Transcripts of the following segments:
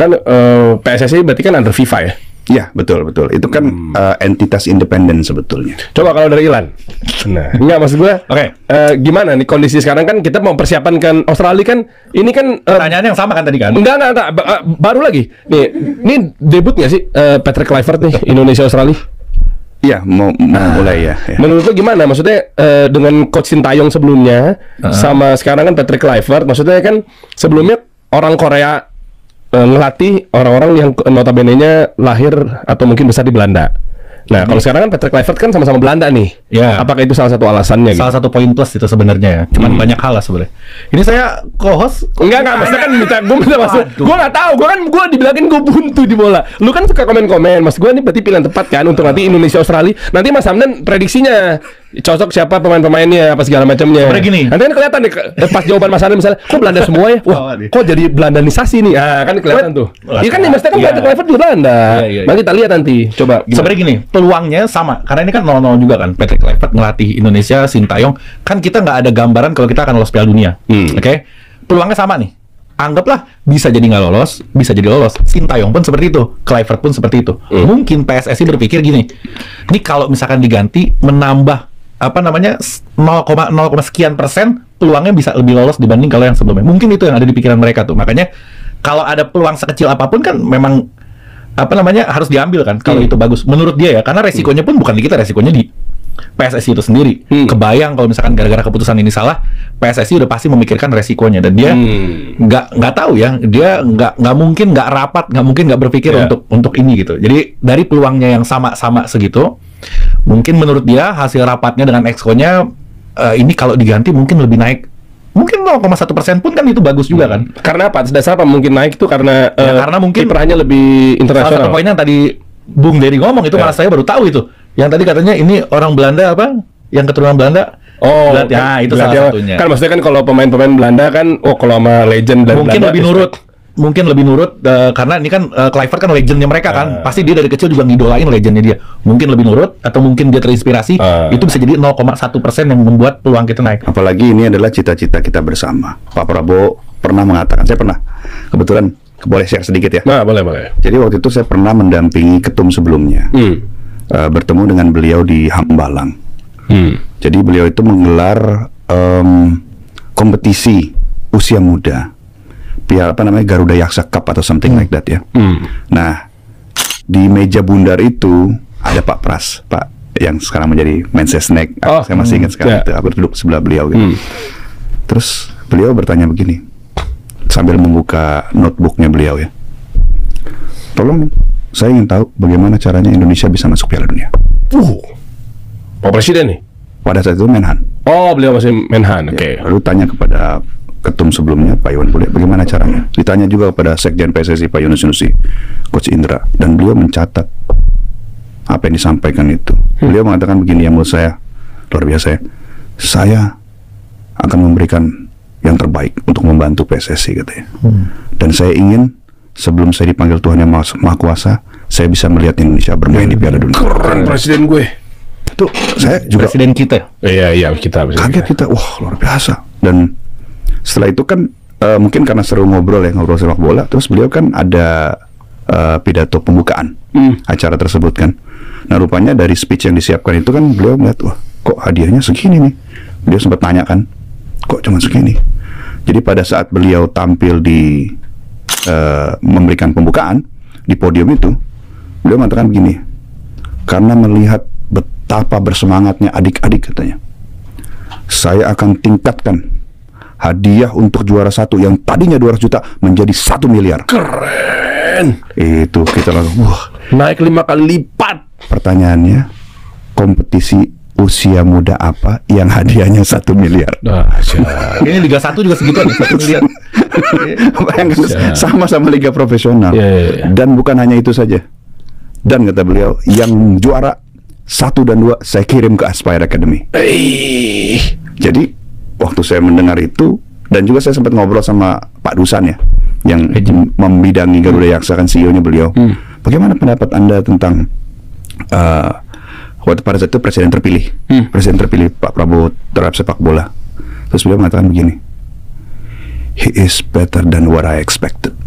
Kan PSSI berarti kan under FIFA ya? Ya, betul. Itu kan entitas independen sebetulnya. Coba kalau dari Ilan. Nah, enggak maksud gue. Oke. Gimana nih kondisi sekarang kan kita mau persiapan kan Australia kan ini kan Pertanyaan yang sama kan tadi kan? enggak. Baru lagi. Nih, ini debut nggak sih Patrick Kluivert nih Indonesia Australia? Iya, mau mulai ya. Menurut lu gimana? Maksudnya dengan coach Sintayong sebelumnya sama sekarang kan Patrick Kluivert, maksudnya kan sebelumnya orang Korea ngelatih orang-orang yang notabene-nya lahir atau mungkin besar di Belanda. Nah, kalau sekarang kan Patrick Kluivert kan sama-sama Belanda nih. Ya. Apakah itu salah satu alasannya? Salah satu poin plus itu sebenarnya ya. Cuman banyak hal lah sebenarnya. Ini saya co-host. Enggak, maksudnya kan gue minta masuk. Gue nggak tahu, gue dibilangin gue buntu di bola. Lu kan suka komen-komen, mas gue ini berarti pilihan tepat kan untuk nanti Indonesia Australia. Nanti Mas Hamdan prediksinya cocok siapa pemain-pemainnya apa segala macamnya. Sebenarnya gini. Nanti kan kelihatan nih pas jawaban Mas Hamdan misalnya, kok Belanda semua ya? Wah, kok jadi Belandanisasi nih? Ah, kan kelihatan tuh. Iya kan nih, maksudnya kan Patrick Kluivert juga Belanda. Nanti kita lihat nanti. Coba. Sebenarnya gini, peluangnya sama. Karena ini kan 0-0 juga kan. Patrick Kluivert ngelatih Indonesia, Sintayong. Kan kita nggak ada gambaran kalau kita akan lolos Piala Dunia. Oke? Peluangnya sama nih. Anggaplah bisa jadi nggak lolos, bisa jadi lolos. Sintayong pun seperti itu, Kluivert pun seperti itu. Mungkin PSSI berpikir gini, ini kalau misalkan diganti menambah apa namanya 0,0 sekian persen peluangnya bisa lebih lolos dibanding kalau yang sebelumnya. Mungkin itu yang ada di pikiran mereka tuh. Makanya kalau ada peluang sekecil apapun kan memang apa namanya harus diambil kan kalau itu bagus menurut dia ya, karena resikonya pun bukan di kita, resikonya di PSSI itu sendiri. Kebayang kalau misalkan gara-gara keputusan ini salah, PSSI udah pasti memikirkan resikonya dan dia nggak tahu ya, dia nggak mungkin nggak rapat, nggak mungkin nggak berpikir untuk ini gitu. Jadi dari peluangnya yang sama-sama segitu, mungkin menurut dia hasil rapatnya dengan exco-nya ini kalau diganti mungkin lebih naik. Mungkin 0,1% pun kan itu bagus juga kan. Karena apa? Dasar apa mungkin naik itu karena karena mungkin kiprahnya lebih internasional. Salah satu poinnya yang tadi Bung Dery ngomong itu malah saya baru tahu itu. Yang tadi katanya ini orang Belanda apa? Yang keturunan Belanda. Oh, nah itu salah satunya. Kan maksudnya kan kalau pemain-pemain Belanda kan kalau sama legend dari mungkin Belanda lebih nurut. Mungkin lebih nurut karena ini kan Kluivert kan legendnya mereka kan. Pasti dia dari kecil juga ngidolain legendnya dia. Mungkin lebih nurut atau mungkin dia terinspirasi. Itu bisa jadi 0,1% yang membuat peluang kita naik. Apalagi ini adalah cita-cita kita bersama. Pak Prabowo pernah mengatakan, saya pernah kebetulan boleh share sedikit ya. Nah, boleh. Jadi waktu itu saya pernah mendampingi ketum sebelumnya. Bertemu dengan beliau di Hambalang. Jadi beliau itu menggelar kompetisi usia muda. Apa namanya Garuda Yaksa Cup atau something like that ya. Nah, di meja bundar itu ada Pak Pras, Pak yang sekarang menjadi Mensesnek. Saya masih ingat sekarang itu. Aku duduk sebelah beliau gitu. Terus beliau bertanya begini sambil membuka notebooknya beliau ya. Tolong, saya ingin tahu bagaimana caranya Indonesia bisa masuk Piala Dunia. Pak Presiden nih? Pada saat itu Menhan. Oh, beliau masih Menhan. Oke. Lalu tanya kepada ketum sebelumnya Pak Iwan Bule bagaimana caranya. Ditanya juga kepada Sekjen PSSI Pak Yunus Nusi, Coach Indra, dan beliau mencatat apa yang disampaikan itu. Beliau mengatakan begini yang menurut saya luar biasa ya. Saya akan memberikan yang terbaik untuk membantu PSSI katanya. Dan saya ingin sebelum saya dipanggil Tuhan Yang Maha Kuasa, saya bisa melihat Indonesia bermain di Piala Dunia. Keren presiden gue. Itu saya juga presiden kita. Iya kita. Kaget kita, wah luar biasa. Dan setelah itu kan mungkin karena seru ngobrol sepak bola, terus beliau kan ada pidato pembukaan acara tersebut kan. Nah rupanya dari speech yang disiapkan itu kan beliau melihat, wah kok hadiahnya segini nih. Beliau sempat tanya kan, kok cuma segini. Jadi pada saat beliau tampil di memberikan pembukaan di podium itu, beliau mengatakan begini, karena melihat betapa bersemangatnya adik-adik katanya, saya akan tingkatkan hadiah untuk juara 1 yang tadinya 200 juta menjadi 1 miliar. Keren. Itu kita langsung wah, naik 5 kali lipat. Pertanyaannya, kompetisi usia muda apa yang hadiahnya 1 miliar? Ini Liga 1 juga segitu nih, 1 miliar. Bayangkan sama-sama liga profesional. Dan bukan hanya itu saja. Dan kata beliau, yang juara 1 dan 2 saya kirim ke Aspire Academy. Jadi waktu saya mendengar itu, dan juga saya sempat ngobrol sama Pak Dusan ya, yang membidangi Garuda Yaksa kan CEO-nya beliau. Bagaimana pendapat Anda tentang waktu pada saat itu presiden terpilih Pak Prabowo terhadap sepak bola? Terus beliau mengatakan begini, he is better than what I expected.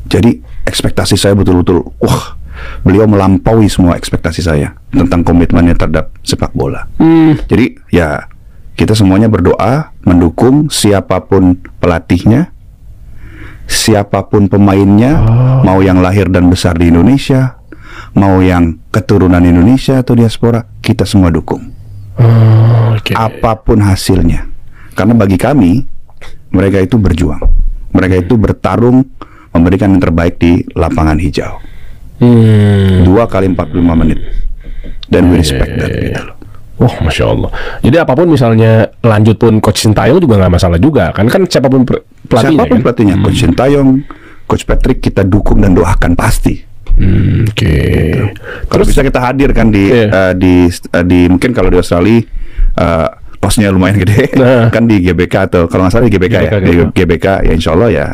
Jadi ekspektasi saya betul-betul, wah, beliau melampaui semua ekspektasi saya tentang komitmennya terhadap sepak bola. Jadi ya kita semuanya berdoa mendukung siapapun pelatihnya, siapapun pemainnya, mau yang lahir dan besar di Indonesia, mau yang keturunan Indonesia atau diaspora, kita semua dukung. Apapun hasilnya. Karena bagi kami, mereka itu berjuang. Mereka itu bertarung memberikan yang terbaik di lapangan hijau. 2 kali 45 menit. Dan we respect that gitu loh. Wah, Masya Allah. Jadi apapun misalnya lanjut pun Coach Sintayong juga nggak masalah juga. Kan siapapun pelatihnya. Siapapun kan? pelatihnya, Coach Sintayong, Coach Patrick, kita dukung dan doakan pasti. Kalau bisa kita hadir kan di mungkin kalau di Australia kosnya lumayan gede, kan di GBK atau kalau nggak salah di GBK, di GBK ya insya Allah ya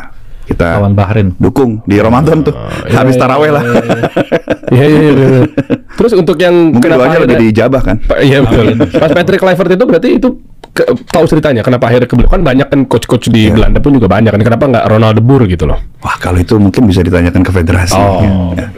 kita lawan Bahrain dukung di Ramadan tuh habis taraweh lah. Iya. Terus untuk yang mungkin doanya lebih diijabah kan? Iya betul. Pas Patrick Kluivert itu berarti itu tahu ceritanya kenapa akhirnya ke kan banyak kan coach-coach di Belanda pun juga banyak kan, kenapa nggak Ronald de Boer gitu loh? Wah, kalau itu mungkin bisa ditanyakan ke federasi.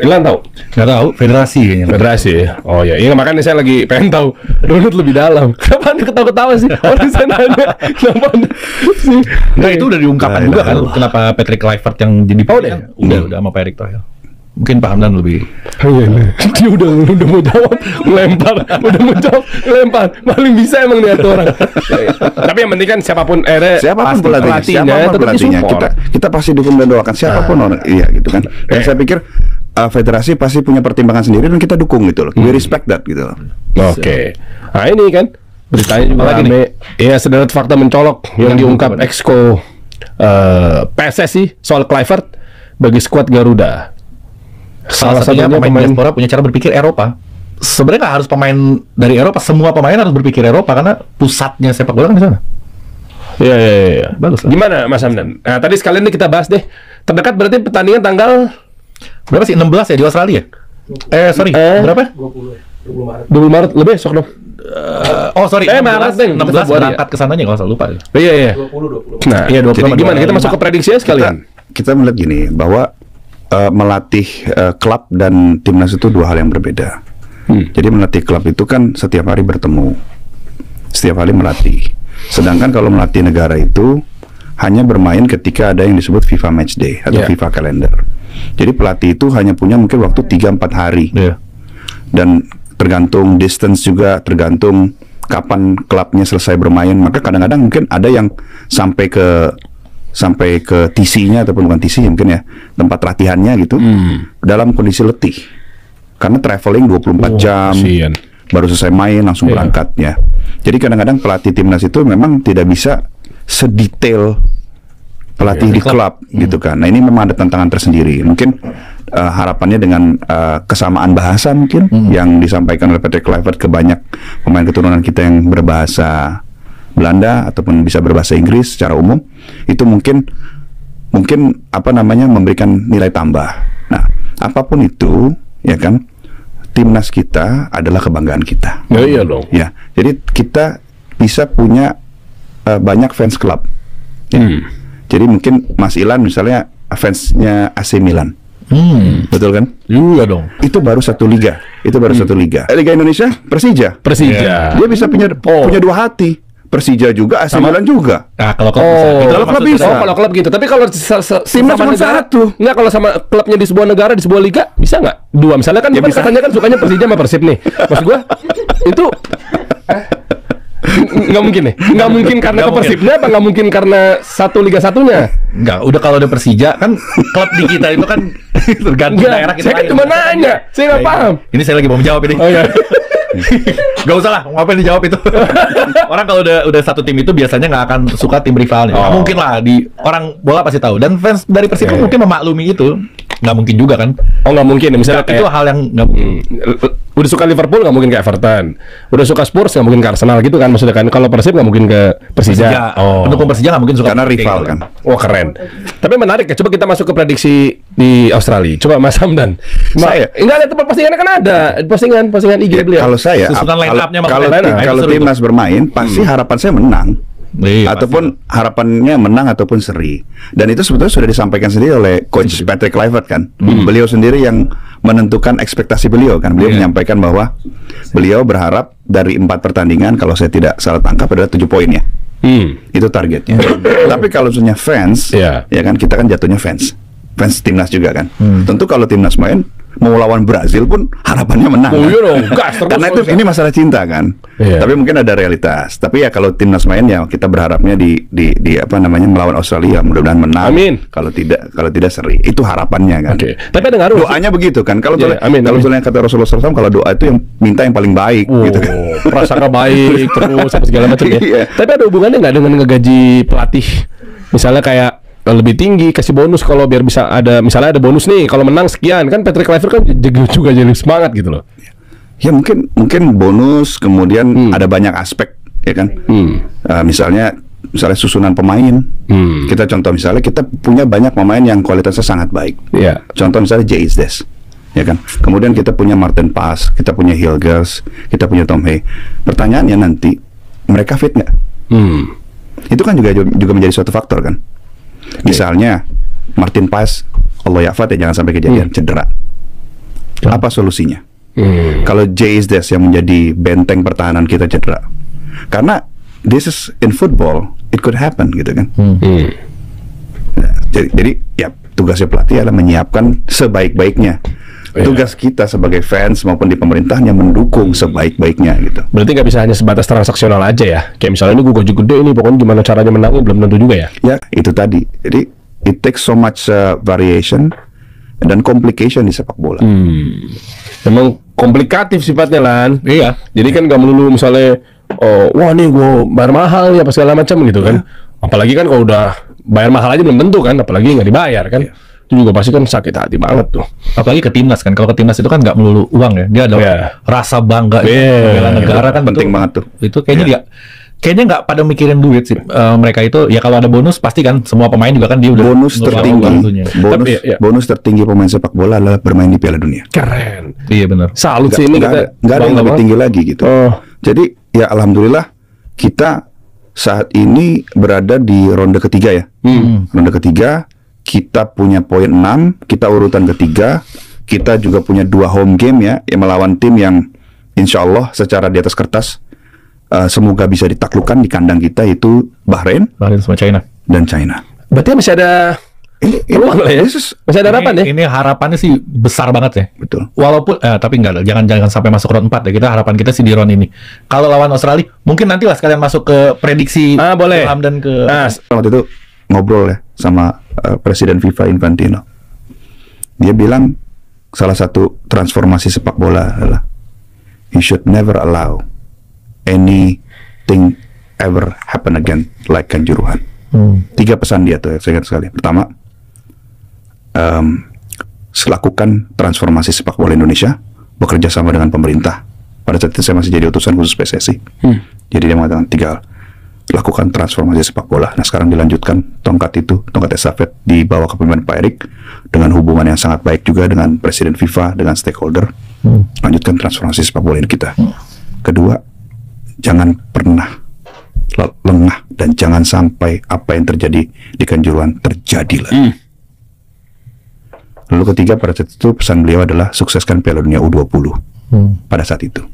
Ilan tahu? Nggak tahu, federasi kayaknya. Federasi. Oh ya, iya makanya saya lagi pengen tahu runut lebih dalam. Kenapa Anda ketawa-ketawa sih? Orang saya nanya, kenapa Anda sih? Nah, itu udah diungkapkan juga kan kenapa Patrick Kluivert yang jadi pilihan. Udah sama Pak Erick Thohir. Mungkin Pak Hamdan lebih. Dia udah mau jawab, lempar, paling bisa emang dia tuh orang. Tapi yang penting kan siapapun pelatihnya, kita pasti dukung dan doakan siapapun orang, iya gitu kan. Dan saya pikir federasi pasti punya pertimbangan sendiri dan kita dukung gitu loh. We respect that gitu loh. Oke. Nah ini kan beritanya juga rame. Ya, sederet fakta mencolok yang diungkap Exco PSSI soal Kluivert bagi skuad Garuda. Salah satunya pemain diaspora punya cara berpikir Eropa. Sebenarnya nggak harus pemain dari Eropa, semua pemain harus berpikir Eropa karena pusatnya sepak bola kan di sana. Iya. Bagus. Gimana Mas Hamdan? Nah, tadi sekalian nih kita bahas deh. Terdekat berarti pertandingan tanggal berapa sih? 16 ya di Australia? Berapa? 20 Maret lebih besok dong. Maret 16 berangkat ke sananya kalau saya lupa. Iya. 20. Nah, iya 20. Jadi gimana? Kita masuk ke prediksinya sekalian. Kita melihat gini bahwa melatih klub dan timnas itu dua hal yang berbeda. Jadi melatih klub itu kan setiap hari bertemu, setiap hari melatih. Sedangkan kalau melatih negara itu hanya bermain ketika ada yang disebut FIFA Match Day atau FIFA Calendar. Jadi pelatih itu hanya punya mungkin waktu 3-4 hari. Dan tergantung distance juga, tergantung kapan klubnya selesai bermain. Maka kadang-kadang mungkin ada yang sampai ke TC-nya ataupun bukan TC mungkin ya, tempat latihannya gitu, dalam kondisi letih karena traveling 24 jam, baru selesai main langsung berangkat ya. Jadi kadang-kadang pelatih timnas itu memang tidak bisa sedetail pelatih di klub gitu kan. Nah ini memang ada tantangan tersendiri. Mungkin harapannya dengan kesamaan bahasa mungkin yang disampaikan oleh Patrick Kluivert ke banyak pemain keturunan kita yang berbahasa Belanda ataupun bisa berbahasa Inggris secara umum, itu mungkin memberikan nilai tambah. Nah, apapun itu ya kan, timnas kita adalah kebanggaan kita. Iya dong. Ya, jadi kita bisa punya banyak fans club. Jadi mungkin Mas Ilan misalnya fansnya AC Milan. Betul kan? Iya dong. Itu baru satu liga. Liga Indonesia Persija. Dia bisa punya dua hati. Persija juga, AC Milan juga. Nah, kalau klub bisa. Kalau klub gitu. Tapi kalau timnas cuma satu. Enggak, kalau sama klubnya di sebuah negara, di sebuah liga, bisa nggak? Dua. Misalnya kan katanya kan sukanya Persija sama Persib nih. Maksud gua itu nggak mungkin nih. Nggak mungkin karena ke Persibnya apa nggak mungkin karena satu liga satunya? Nggak. Udah kalau ada Persija kan klub di kita itu kan tergantung daerah kita. Saya kan cuma nanya. Saya nggak paham. Ini saya lagi mau menjawab ini. Oh iya. Gak usah lah, ngapain dijawab itu. Orang kalau udah satu tim itu biasanya nggak akan suka tim rivalnya. Nggak mungkin lah, orang bola pasti tahu. Dan fans dari Persib mungkin memaklumi itu. Nggak mungkin juga kan? Oh nggak mungkin, misalnya itu hal yang nggak mungkin. Udah suka Liverpool nggak mungkin ke Everton. Udah suka Spurs nggak mungkin ke Arsenal gitu kan? Maksudnya kan kalau Persib nggak mungkin ke Persija. Pendukung Persija nggak mungkin suka karena rival kan. Wah keren. Tapi menarik ya. Coba kita masuk ke prediksi di Australia. Coba Mas Hamdan. Enggak ada tempat postingannya kan ada postingan IG beliau. Kalau saya, kalau timnas bermain pasti harapan saya menang. Iya, ataupun harapannya menang ataupun seri. Dan itu sebetulnya sudah disampaikan sendiri oleh Coach Patrick Kluivert kan. Beliau sendiri yang menentukan ekspektasi beliau kan. Beliau menyampaikan bahwa beliau berharap dari 4 pertandingan, kalau saya tidak salah tangkap, adalah 7 poin ya. Itu targetnya. Tapi kalau misalnya fans, ya kan, kita kan jatuhnya fans timnas juga kan. Tentu kalau timnas main mau lawan Brazil pun harapannya menang. Oh, iya dong, gas terus. Karena itu ini masalah cinta kan. Tapi mungkin ada realitas. Tapi ya kalau timnas main ya kita berharapnya di apa namanya melawan Australia, mudah-mudahan menang. Amin. Kalau tidak seri. Itu harapannya kan. Tapi ada ngaruh. Doanya begitu kan. Kalau amin. misalnya kata Rasulullah SAW, kalau doa itu yang minta yang paling baik gitu kan. Prasangka baik terus apa segala macam ya. Tapi ada hubungannya nggak dengan ngegaji pelatih? Misalnya kayak lebih tinggi, kasih bonus kalau biar bisa ada, misalnya ada bonus nih kalau menang sekian, kan Patrick Kluivert kan juga jadi semangat gitu loh. Ya mungkin bonus, kemudian ada banyak aspek ya kan. Misalnya susunan pemain. Kita contoh misalnya kita punya banyak pemain yang kualitasnya sangat baik. Contoh misalnya Jay-Z, ya kan. Kemudian kita punya Martin Paes, kita punya Hilgers, kita punya Tom Hay. Pertanyaannya nanti mereka fit nggak? Itu kan juga menjadi suatu faktor kan. Misalnya Martin Paes, Allah ya'fat ya, jangan sampai kejadian cedera. Apa solusinya? Kalau Jay-Z yang menjadi benteng pertahanan kita cedera, karena this is in football, it could happen gitu kan. Nah, jadi ya tugasnya pelatih adalah menyiapkan sebaik-baiknya. Tugas kita sebagai fans maupun di pemerintahan yang mendukung sebaik-baiknya gitu. Berarti nggak bisa hanya sebatas transaksional aja ya? Kayak misalnya ini gue gaji gede ini, pokoknya gimana caranya menang belum tentu juga ya? Ya itu tadi. Jadi it takes so much variation dan complication di sepak bola. Memang komplikatif sifatnya Lan. Iya. Jadi kan nggak melulu misalnya, wah nih gue bayar mahal ya apa segala macam gitu kan. Apalagi kan kalau udah bayar mahal aja belum tentu kan, apalagi nggak dibayar kan. Itu juga pasti kan sakit hati banget tuh. Apalagi ke timnas kan. Kalau ke timnas itu kan nggak melulu uang ya. Dia ada rasa bangga bela negara kan. Penting banget tuh. Itu kayaknya kayaknya nggak pada mikirin duit sih. Mereka itu ya kalau ada bonus pasti kan semua pemain juga kan dia udah bonus tertinggi pemain sepak bola adalah bermain di Piala Dunia. Keren. Iya benar. Salut sih ini kita. Nggak ada yang lebih tinggi lagi gitu. Jadi ya alhamdulillah kita saat ini berada di ronde ketiga ya. Ronde ketiga. Kita punya poin 6, kita urutan ketiga. Kita juga punya 2 home game ya, yang melawan tim yang insya Allah secara di atas kertas semoga bisa ditaklukkan di kandang kita, itu Bahrain sama China. Dan China. Berarti masih ada peluang lah ya? Masih ada harapan ya? Ini harapannya sih besar banget ya. Betul. Walaupun tapi enggak, jangan sampai masuk round 4 ya. Kita harapan kita sih di round ini. Kalau lawan Australia, mungkin nanti lah sekalian masuk ke prediksi boleh. Dan ke waktu itu ngobrol ya sama Presiden FIFA Infantino. Dia bilang salah satu transformasi sepak bola adalah you should never allow anything ever happen again like Kanjuruhan. 3 pesan dia tuh, saya ingat sekali. Pertama, lakukan transformasi sepak bola Indonesia, bekerja sama dengan pemerintah. Pada saat itu saya masih jadi utusan khusus PSSI. Jadi dia mengatakan 3 hal. Lakukan transformasi sepak bola. Nah sekarang dilanjutkan tongkat estafet di bawah kepemimpinan Pak Erik dengan hubungan yang sangat baik juga dengan Presiden FIFA, dengan stakeholder. Lanjutkan transformasi sepak bola kita. Kedua, jangan pernah lengah dan jangan sampai apa yang terjadi di Kanjuruhan terjadi lagi. Lalu ketiga, pada saat itu pesan beliau adalah sukseskan Piala Dunia U20 pada saat itu.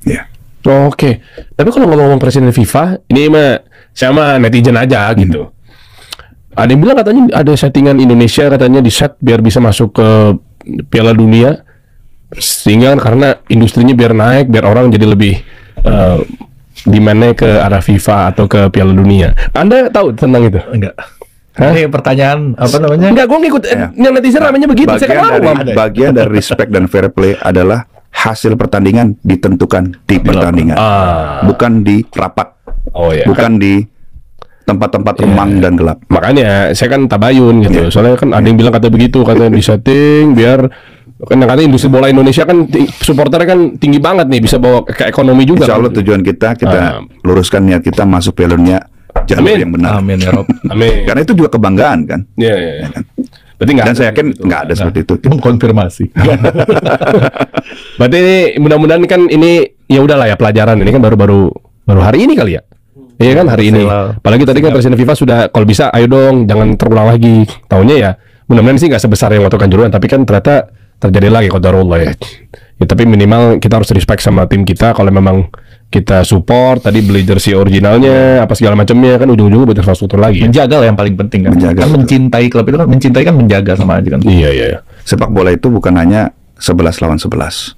Ya. Oke. Tapi kalau ngomong Presiden FIFA, ini saya mah netizen aja gitu. Ada yang bilang katanya ada settingan Indonesia katanya di set biar bisa masuk ke Piala Dunia, sehingga karena industrinya biar naik, biar orang jadi lebih demand-nya ke arah FIFA atau ke Piala Dunia. Anda tahu tentang itu? Enggak. Ini pertanyaan apa namanya? Enggak, gue ngikut yang netizen namanya begitu. Bagian dari respect dan fair play adalah hasil pertandingan ditentukan di pertandingan, bukan di rapat, bukan di tempat-tempat remang dan gelap. Makanya saya kan tabayun gitu. Soalnya kan ada yang bilang katanya begitu, katanya di setting biar kan katanya industri bola Indonesia kan supporternya kan tinggi banget nih, bisa bawa ke ekonomi juga. Insya Allah tujuan kita luruskan niat kita masuk Piala Dunia jalur yang benar. Amin ya Rob. Amin. Karena itu juga kebanggaan kan. Iya. Kan? Berarti dan saya yakin nggak ada seperti itu. Konfirmasi. Berarti ini mudah-mudahan kan ini ya udahlah ya pelajaran ini kan baru hari ini kali ya. Iya kan hari ini. Apalagi tadi kan Presiden FIFA sudah kalau bisa ayo dong jangan terulang lagi. Tahunnya ya mudah-mudahan sih nggak sebesar yang waktu Kanjuruhan, tapi kan ternyata terjadi lagi qadarullah ya. Ya tapi minimal kita harus respect sama tim kita. Kalau memang kita support tadi beli jersey originalnya apa segala macamnya, kan ujung-ujungnya buat infrastruktur lagi. Menjaga lah yang paling penting kan. Menjaga, Kan mencintai klub itu kan, mencintai kan menjaga sama aja kan. Iya. Sepak bola itu bukan hanya 11 lawan 11.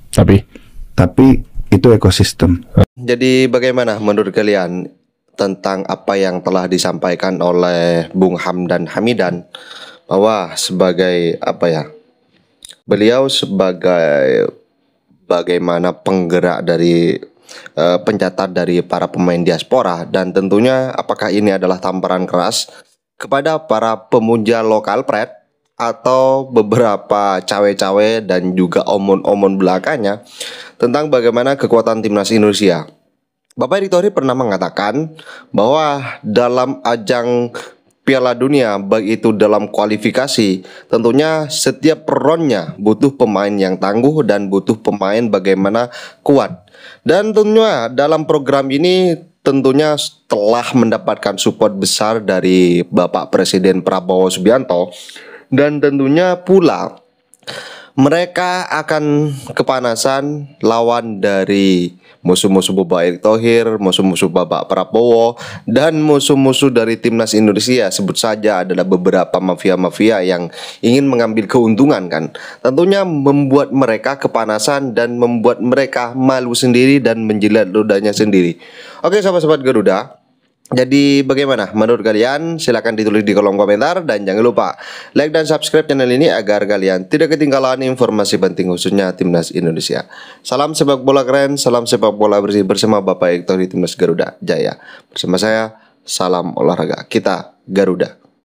Tapi itu ekosistem. Jadi bagaimana menurut kalian tentang apa yang telah disampaikan oleh Bung Hamdan Hamidan bahwa sebagai beliau sebagai bagaimana penggerak dari pencatat dari para pemain diaspora, dan tentunya apakah ini adalah tamparan keras kepada para pemuja lokal Pret atau beberapa cawe-cawe dan juga omon-omon belakangnya tentang bagaimana kekuatan timnas Indonesia. Bapak Erick Thohir pernah mengatakan bahwa dalam ajang Piala Dunia, baik itu dalam kualifikasi, tentunya setiap ronnya butuh pemain yang tangguh dan butuh pemain bagaimana kuat. Dan tentunya dalam program ini tentunya telah mendapatkan support besar dari Bapak Presiden Prabowo Subianto, dan tentunya pula mereka akan kepanasan lawan dari musuh-musuh Bapak Erick Thohir, musuh-musuh Bapak Prabowo, dan musuh-musuh dari timnas Indonesia. Sebut saja adalah beberapa mafia-mafia yang ingin mengambil keuntungan kan. Tentunya membuat mereka kepanasan dan membuat mereka malu sendiri dan menjilat ludahnya sendiri. Oke sahabat-sahabat Garuda, jadi bagaimana menurut kalian? Silahkan ditulis di kolom komentar. Dan jangan lupa like dan subscribe channel ini agar kalian tidak ketinggalan informasi penting khususnya timnas Indonesia. Salam sepak bola keren, salam sepak bola bersih bersama Bapak Erick Thohir Timnas Garuda Jaya. Bersama saya, salam olahraga kita Garuda.